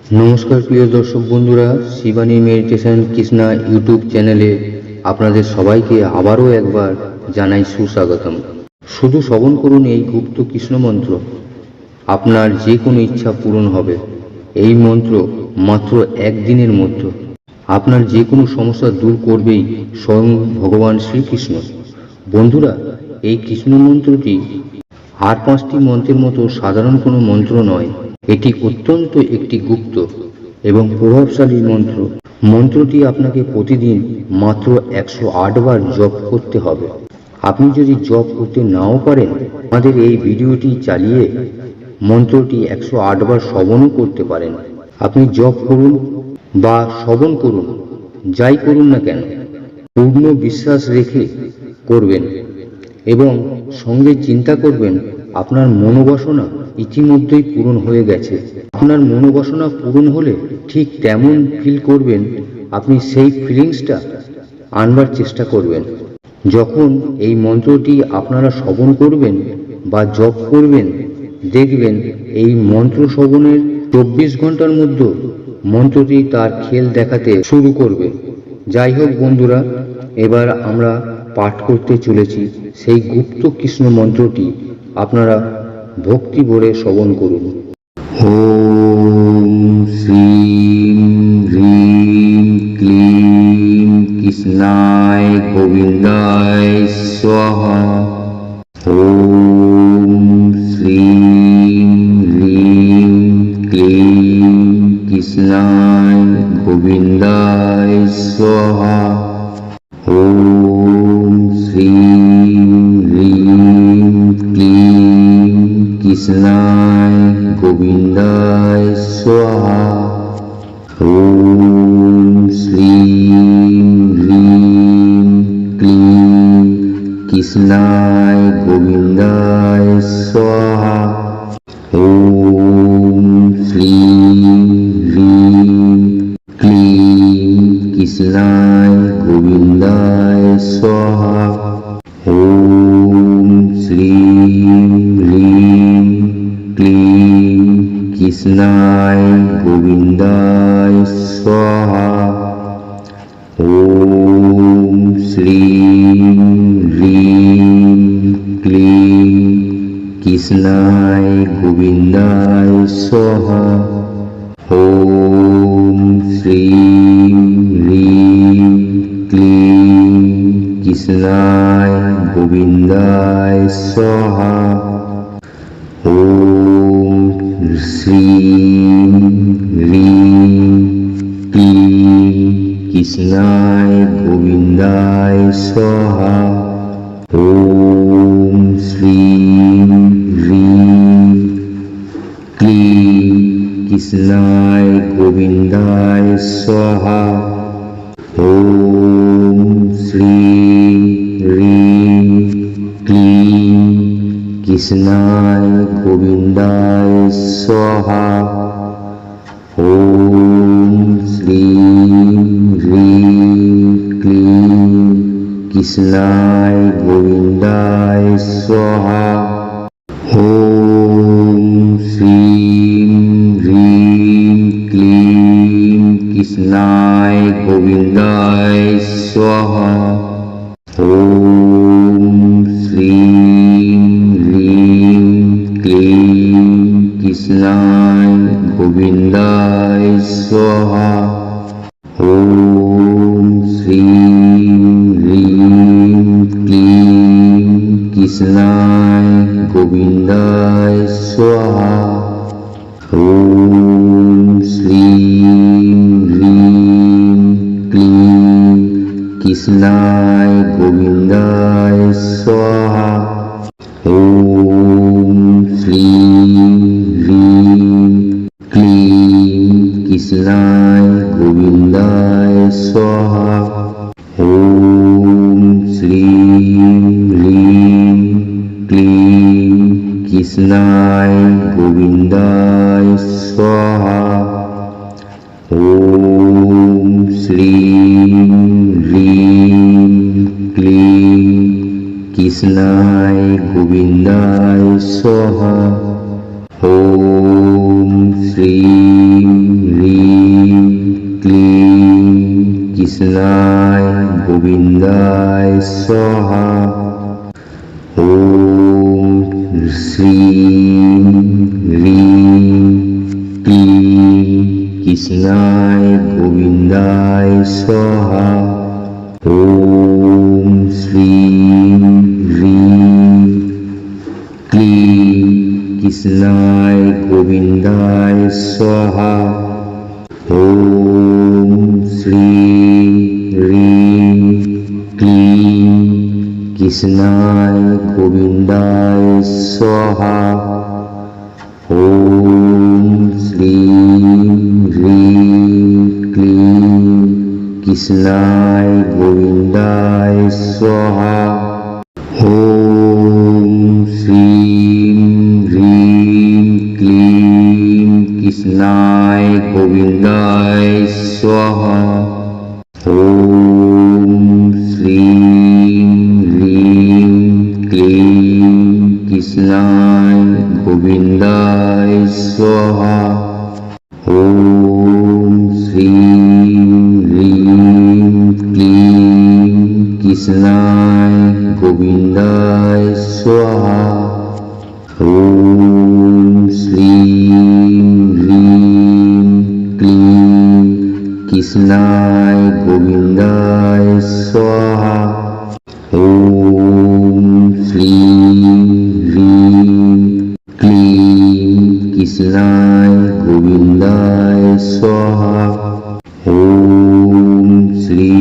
নমস্কার প্রিয় দর্শক বন্ধুরা, শিবানী মেডিটেশন কৃষ্ণা ইউটিউব চ্যানেলে আপনাদের সবাইকে আবারও একবার জানাই সুস্বাগতম। শুধু শ্রবণ করুন এই গুপ্ত কৃষ্ণ মন্ত্র, আপনার যে কোনো ইচ্ছা পূরণ হবে। এই মন্ত্র মাত্র একদিনের মধ্যে আপনার যে কোনো সমস্যা দূর করবেই স্বয়ং ভগবান শ্রীকৃষ্ণ। বন্ধুরা, এই কৃষ্ণ মন্ত্রটি আর 5টি মন্ত্রের মতো সাধারণ কোনো মন্ত্র নয়। এটি অত্যন্ত একটি গুপ্ত এবং প্রভাবশালী মন্ত্র। মন্ত্রটি আপনাকে প্রতিদিন মাত্র 108 বার জপ করতে হবে। আপনি যদি জপ করতে নাও পারেন, আমাদের এই ভিডিওটি চালিয়ে মন্ত্রটি 108 বার শ্রবণও করতে পারেন। আপনি জপ করুন বা শ্রবণ করুন, যাই করুন না কেন, পূর্ণ বিশ্বাস রেখে করবেন এবং সঙ্গে চিন্তা করবেন আপনার মনোবাসনা ইতিমধ্যেই পূরণ হয়ে গেছে। আপনার মনোবাসনা পূরণ হলে ঠিক তেমন ফিল করবেন, আপনি সেই ফিলিংসটা আনবার চেষ্টা করবেন। যখন এই মন্ত্রটি আপনারা শ্রবণ করবেন বা জপ করবেন, দেখবেন এই মন্ত্র শ্রবণের 24 ঘন্টার মধ্যে মন্ত্রটি তার খেল দেখাতে শুরু করবে। যাই হোক বন্ধুরা, এবার আমরা পাঠ করতে চলেছি সেই গুপ্ত কৃষ্ণ মন্ত্রটি। আপনারা ভক্তি ভরে শ্রবণ করুন। ওম শ্রীম হ্রিম ক্লিম কৃষ্ণায় গোবিন্দায় স্বাহা। ওম শ্রীম হ্রিম ক্লিম কৃষ্ণায় গোবিন্দায় স্বাহা। ওম শ্রীম হ্রিম ক্লিম কৃষ্ণায় গোবিন্দায় স্বাহা। ওম শ্রীম হ্রিম ক্লিম কৃষ্ণায় গোবিন্দায় স্বাহা। ওম শ্রীম হ্রিম ক্লিম কৃষ্ণায় গোবিন্দায় স্বাহা। ওম শ্রীম হ্রিম ক্লিম কৃষ্ণায় গোবিন্দায় স্বাহা। ওম শ্রীম হ্রিম ক্লিম কৃষ্ণায় গোবিন্দায় স্বাহা। ওম শ্রীম হ্রিম ক্লিম কৃষ্ণায় গোবিন্দায় স্বাহা। ওম শ্রীম হ্রিম ক্লিম কৃষ্ণায় গোবিন্দায় স্বাহা। ওম শ্রীম হ্রিম ক্লিম কৃষ্ণায় গোবিন্দায় স্বাহা। ওম শ্রীম হ্রিম ক্লিম কৃষ্ণায় গোবিন্দায় স্বাহা। ওম শ্রীম হ্রিম ক্লিম কৃষ্ণায় গোবিন্দায় স্বাহা। ওম শ্রীম হ্রিম ক্লিম কৃষ্ণায় গোবিন্দায় স্বাহা। ওম শ্রীম হ্রিম ক্লিম কৃষ্ণায় গোবিন্দায় স্বাহা। ওম শ্রীম হ্রিম ক্লিম কৃষ্ণায় গোবিন্দায় স্বাহা। ওম শ্রীম হ্রিম ক্লিম কৃষ্ণায় গোবিন্দায় স্বাহা। ওম শ্রীম হ্রিম ক্লিম কৃষ্ণায় গোবিন্দায় স্বাহা। ওম শ্রীম হ্রিম ক্লিম কৃষ্ণায় গোবিন্দায় স্বাহা। ওম শ্রীম হ্রিম ক্লিম কৃষ্ণায় গোবিন্দায় স্বাহা। ওম শ্রীম কৃষ্ণায় গোবিন্দায় স্বাহা। ওম শ্রী হ্রিম ক্লিম কৃষ্ণায় গোবিন্দায় স্বাহা। ওম শ্রী হ্রিম ক্লিম কৃষ্ণায় গোবিন্দায় স্বাহা। ওম শ্রী হ্রিম ক্লিম কৃষ্ণায় গোবিন্দায় স্বাহা। ওম শ্রী হ্রিম ক্লিম কৃষ্ণায় গোবিন্দায় স্বাহা। ওম শ্রী হ্রিম ক্লিম কৃষ্ণায় গোবিন্দায় স্বাহা। ওম শ্রী হ্রিম ক্লিম কৃষ্ণায় গোবিন্দায় স্বাহা। ওম শ্রী হ্রিম ক্লিম কৃষ্ণায় গোবিন্দায় স্বাহা। ওম শ্রী হ্রিম ক্লিম কৃষ্ণায় গোবিন্দায় স্বাহা। ওম শ্রী হ্রিম ক্লিম কৃষ্ণায় গোবিন্দায় স্বাহা। ওম শ্রী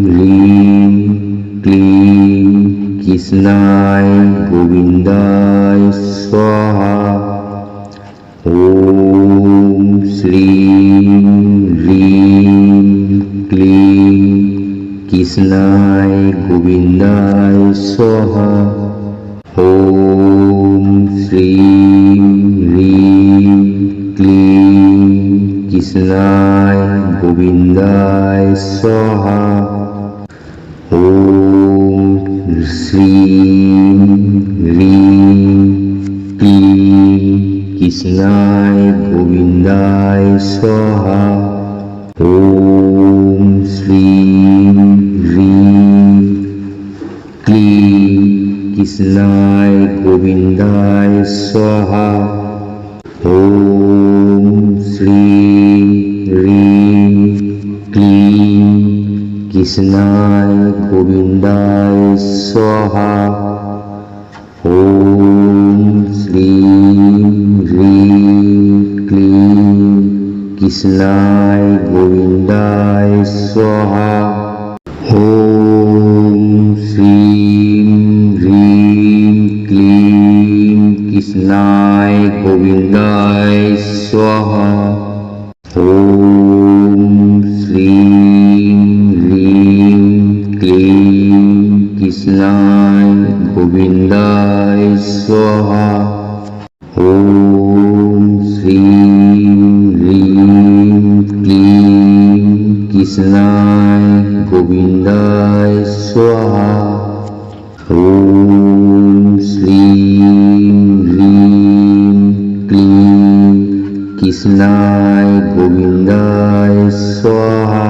হ্রিম ক্লিম কৃষ্ণায় গোবিন্দায় স্বাহা। ওম শ্রী হ্রিম ক্লিম কৃষ্ণায় গোবিন্দায় স্বাহা। ওম শ্রী হ্রিম ক্লিম কৃষ্ণায় গোবিন্দায় স্বাহা। ওম শ্রী হ্রিম ক্লিম কৃষ্ণায় গোবিন্দায় স্বাহা। ওম শ্রী হ্রিম ক্লিম কৃষ্ণায় গোবিন্দায় স্বাহা। ওম শ্রী হ্রিম ক্লিম কৃষ্ণায় গোবিন্দায় স্বাহা। ওম শ্রী হ্রিম ক্লিম কৃষ্ণায় গোবিন্দায় স্বাহা। ওম শ্রী হ্রিম ক্লিম কৃষ্ণায় গোবিন্দায় স্বাহা। ওম শ্রী হ্রিম ক্লিম কৃষ্ণায় গোবিন্দায় স্বাহা। ওম শ্রী হ্রিম ক্লিম কৃষ্ণায় গোবিন্দায় স্বাহা। ওম শ্রী হ্রিম ক্লিম কৃষ্ণায় গোবিন্দায় স্বাহা।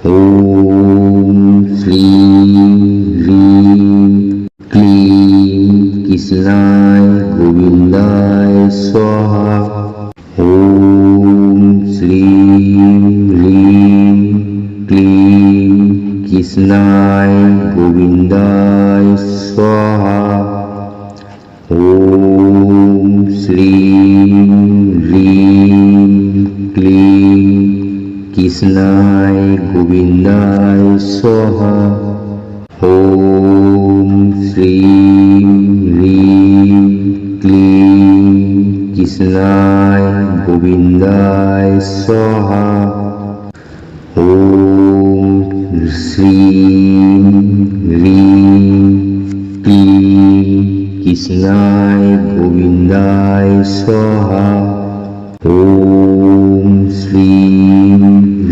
ওম শ্রী হ্রিম ক্লিম কৃষ্ণায় গোবিন্দায় স্বাহা। ওম শ্রী হ্রিম ক্লিম কৃষ্ণায় গোবিন্দায় স্বাহা। ওম শ্রী হ্রিম ক্লিম কৃষ্ণায় গোবিন্দায় স্বাহা। ওম শ্রী হ্রিম ক্লিম কৃষ্ণায় গোবিন্দায় স্বাহা। ওম শ্রী হ্রিম ক্লিম কৃষ্ণায় গোবিন্দায় স্বাহা। ওম শ্রী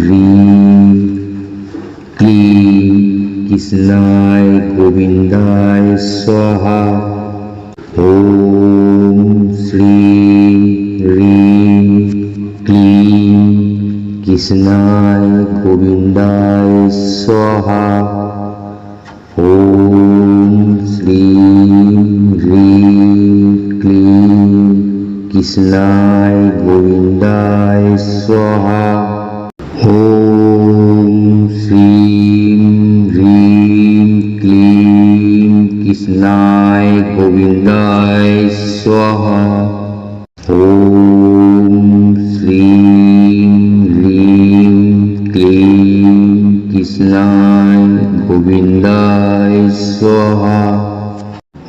হ্রিম ক্লিম কৃষ্ণায় গোবিন্দায় স্বাহা। ওম শ্রী হ্রিম ক্লিম কৃষ্ণায় গোবিন্দায় স্বাহা। ওম শ্রীম হ্রিম ক্লিম কৃষ্ণায় গোবিন্দায় স্বাহা। ওম শ্রীম হ্রিম ক্লিম কৃষ্ণায় গোবিন্দায় স্বাহা। ওম শ্রীম হ্রিম ক্লিম কৃষ্ণায় গোবিন্দায় স্বাহা।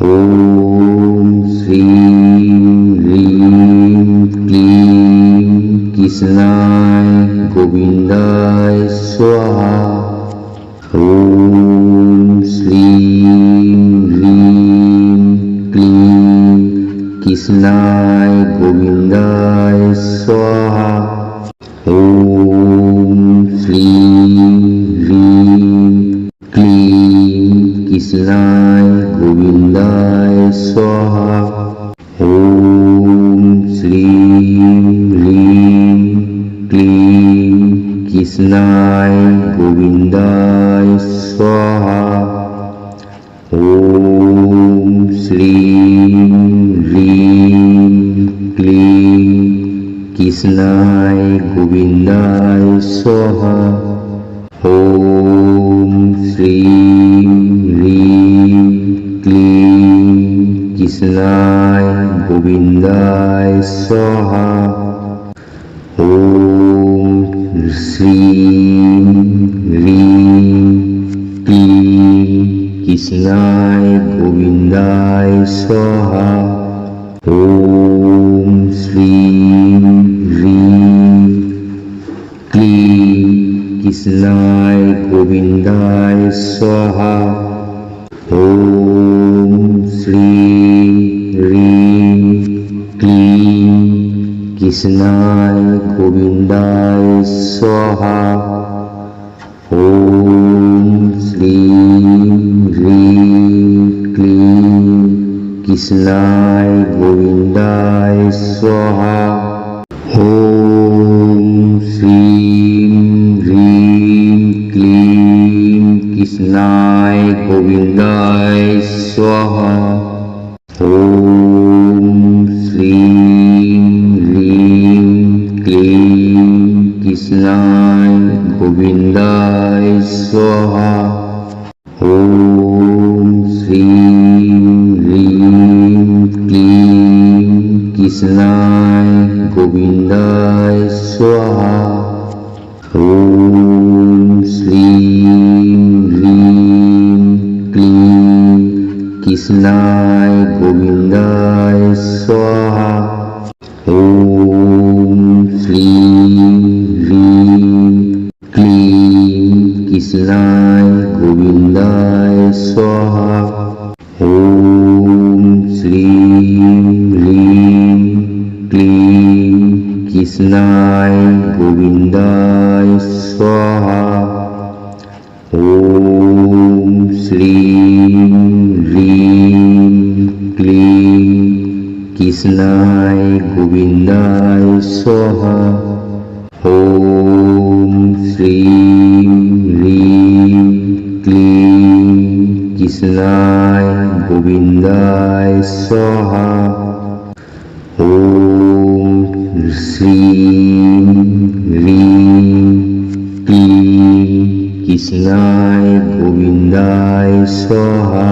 ওম শ্রীম হ্রিম ক্লিম কৃষ্ণায় গোবিন্দায় স্বাহা। ওম শ্রীম হ্রিম ক্লিম কৃষ্ণায় গোবিন্দায় স্বাহা। ওম শ্রীম হ্রিম ক্লিম কৃষ্ণায় গোবিন্দায় স্বাহা। ওম শ্রীম হ্রিম ক্লিম কৃষ্ণায় গোবিন্দায় স্বাহা। ওম শ্রীম হ্রিম ক্লিম কৃষ্ণায় গোবিন্দায় স্বাহা। ওম শ্রীম হ্রিম ক্লিম কৃষ্ণায় গোবিন্দায় স্বাহা। ওম শ্রীম হ্রিম ক্লিম কৃষ্ণায় গোবিন্দায় স্বাহা। ওম শ্রীম হ্রিম ক্লিম কৃষ্ণায় গোবিন্দায় স্বাহা। ওম শ্রীম হ্রিম ক্লিম কৃষ্ণায় গোবিন্দায় স্বাহা। ওম শ্রীম হ্রিম ক্লিম কৃষ্ণায় গোবিন্দায় স্বাহা। ওম শ্রীম হ্রিম ক্লিম কৃষ্ণায় গোবিন্দায় স্বাহা। ওম শ্রীম হ্রিম ক্লিম কৃষ্ণায় গোবিন্দায় স্বাহা। ওম শ্রীম হ্রিম ক্লিম কৃষ্ণায় গোবিন্দায় স্বাহা। ওম শ্রীম হ্রিম ক্লিম কৃষ্ণায় গোবিন্দায় স্বাহা। ওম শ্রীম হ্রিম ক্লিম কৃষ্ণায় গোবিন্দায় স্বাহা। ওম শ্রীম হ্রিম ক্লিম কৃষ্ণায় গোবিন্দায় স্বাহা। ওম শ্রীম হ্রিম ক্লিম কৃষ্ণায় গোবিন্দায় স্বাহা। ওম শ্রীম হ্রিম ক্লিম কৃষ্ণায় গোবিন্দায় স্বাহা। ওম শ্রীম হ্রিম ক্লিম কৃষ্ণায় গোবিন্দায় স্বাহা।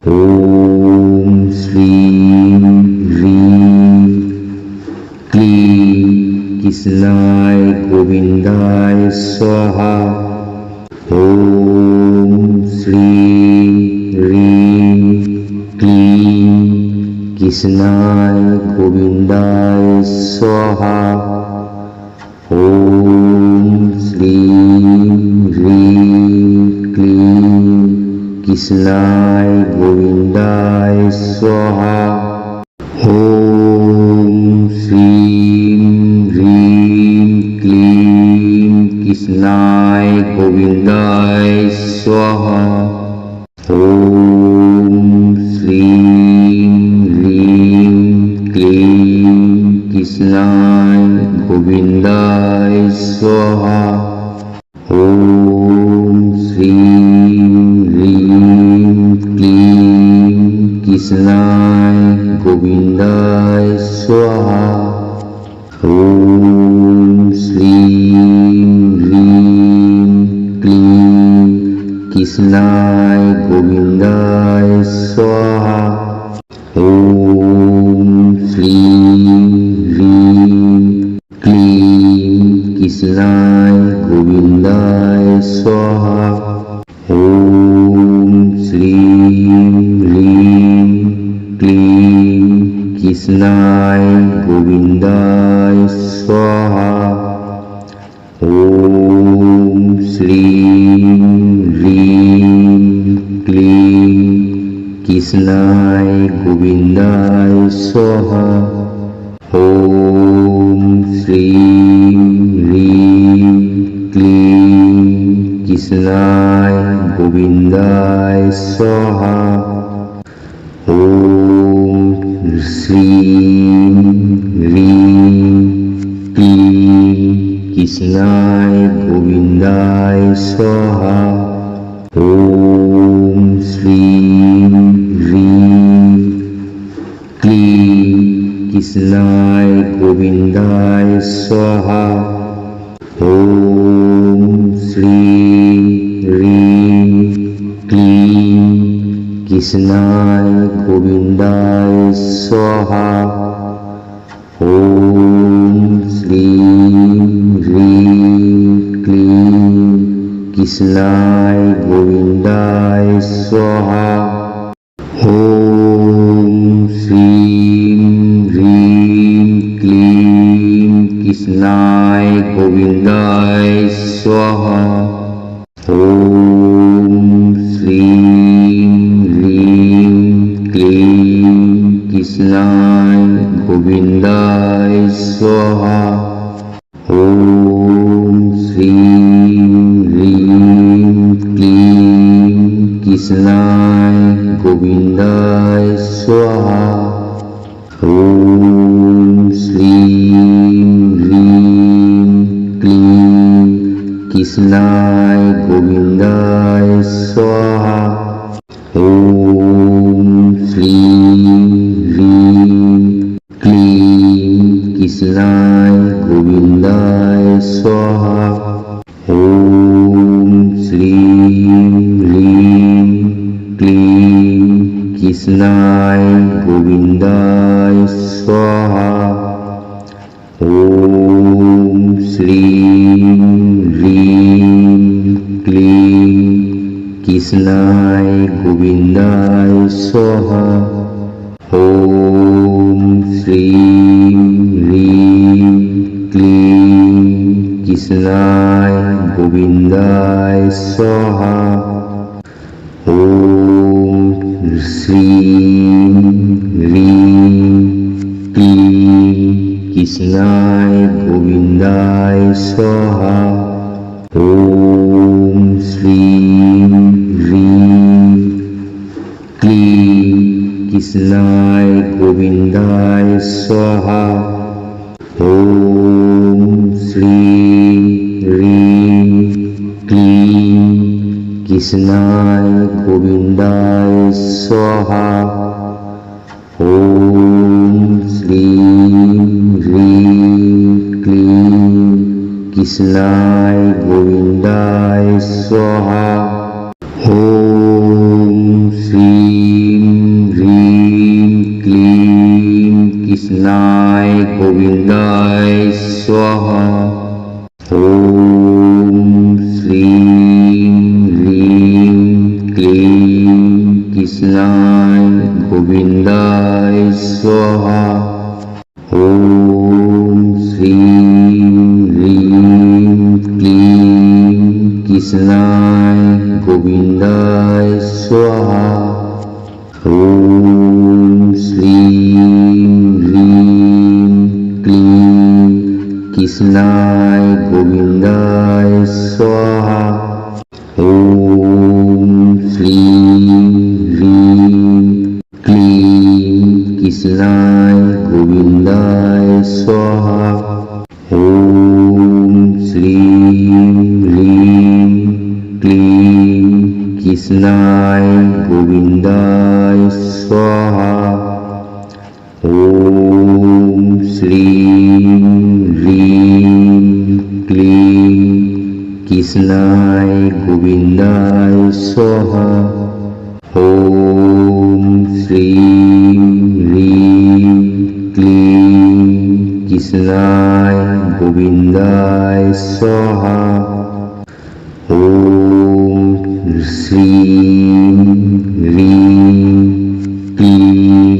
ওম শ্রীম হ্রিম ক্লিম কৃষ্ণায় গোবিন্দায় স্বাহা। ওম শ্রীম হ্রিম ক্লিম কৃষ্ণায় গোবিন্দায় স্বাহা। ওম শ্রীম হ্রিম ক্লিম কৃষ্ণায় গোবিন্দায় স্বাহা। ওম শ্রীম হ্রিম ক্লিম কৃষ্ণায় গোবিন্দায় স্বাহা। ওম শ্রীম হ্রিম ক্লিম কৃষ্ণায় गोविन्दाय स्वाहा। ॐ श्रीं ह्रीं क्लीं कृष्णाय गोविन्दाय स्वाहा। ॐ श्रीं ह्रीं क्लीं कृष्णाय गोविन्दाय स्वाहा। ॐ श्रीं ह्रीं क्लीं कृष्णाय गोविन्दाय स्वाहा। ॐ श्रीं ह्रीं क्लीं कृष्णाय गोविन्दाय स्वाहा। ॐ श्रीं ह्रीं क्लीं कृष्णाय गोविन्दाय स्वाहा। ॐ श्रीं ह्रीं क्लीं कृष्णाय गोविन्दाय स्वाहा। ॐ श्रीं ह्रीं क्लीं कृष्णाय गोविन्दाय स्वाहा। ॐ श्रीं ह्रीं क्लीं कृष्णाय गोविन्दाय स्वाहा। ॐ श्रीं ह्रीं क्लीं कृष्णाय गोविन्दाय स्वाहा। ॐ श्रीं ह्रीं क्लीं कृष्णाय गोविन्दाय स्वाहा। ॐ श्रीं ह्रीं क्लीं कृष्णाय गोविन्दाय स्वाहा। ॐ श्रीं ह्रीं क्लीं कृष्णाय गोविन्दाय स्वाहा। ॐ श्रीं ह्रीं क्लीं कृष्णाय गोविन्दाय स्वाहा। ॐ श्रीं ह्रीं क्लीं कृष्णाय गोविन्दाय स्वाहा। ॐ श्रीं ह्रीं क्लीं कृष्णाय गोविन्दाय स्वाहा। ॐ श्रीं ह्रीं क्लीं कृष्णाय गोविन्दाय स्वाहा। ॐ श्रीं ह्रीं क्लीं कृष्णाय गोविन्दाय स्वाहा। ॐ श्रीं ह्रीं क्लीं कृष्णाय गोविन्दाय स्वाहा। ॐ श्रीं ह्रीं क्लीं कृष्णाय गोविन्दाय स्वाहा। ॐ श्रीं ह्रीं क्लीं कृष्णाय गोविन्दाय स्वाहा। ॐ श्रीं ह्रीं क्लीं कृष्णाय गोविन्दाय स्वाहा। ॐ श्रीं ह्रीं क्लीं कृष्णाय गोविन्दाय स्वाहा। ॐ श्रीं ह्रीं क्लीं कृष्णाय गोविन्दाय स्वाहा। ॐ श्रीं ह्रीं क्लीं कृष्णाय गोविन्दाय स्वाहा। ॐ श्रीं ह्रीं क्लीं कृष्णाय गोविन्दाय स्वाहा। ॐ श्रीं ह्रीं क्लीं कृष्णाय गोविन्दाय स्वाहा। ॐ श्रीं ह्रीं क्लीं कृष्णाय गोविन्दाय स्वाहा। ॐ কৃষ্ণায় গোবিন্দায় স্বাহা। ওম শ্রীম হ্রিম ক্লিম কৃষ্ণায় গোবিন্দায় স্বাহা। ওম শ্রীম হ্রিম ক্লিম কৃষ্ণায় গোবিন্দায় স্বাহা। ওম শ্রীম হ্রিম ক্লিম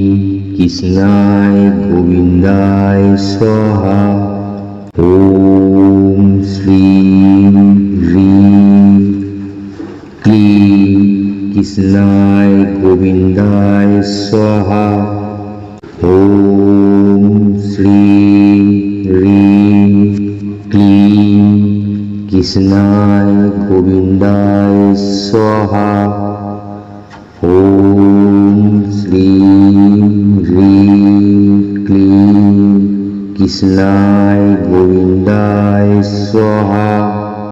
কৃষ্ণায় গোবিন্দায় স্বাহা। ওম শ্রীম হ্রিম ক্লিম কৃষ্ণায় গোবিন্দায় স্বাহা। ওম শ্রীম হ্রিম ক্লিম কৃষ্ণায় গোবিন্দায় স্বাহা। ওম শ্রীম হ্রিম ক্লিম কৃষ্ণায় গোবিন্দায় স্বাহা।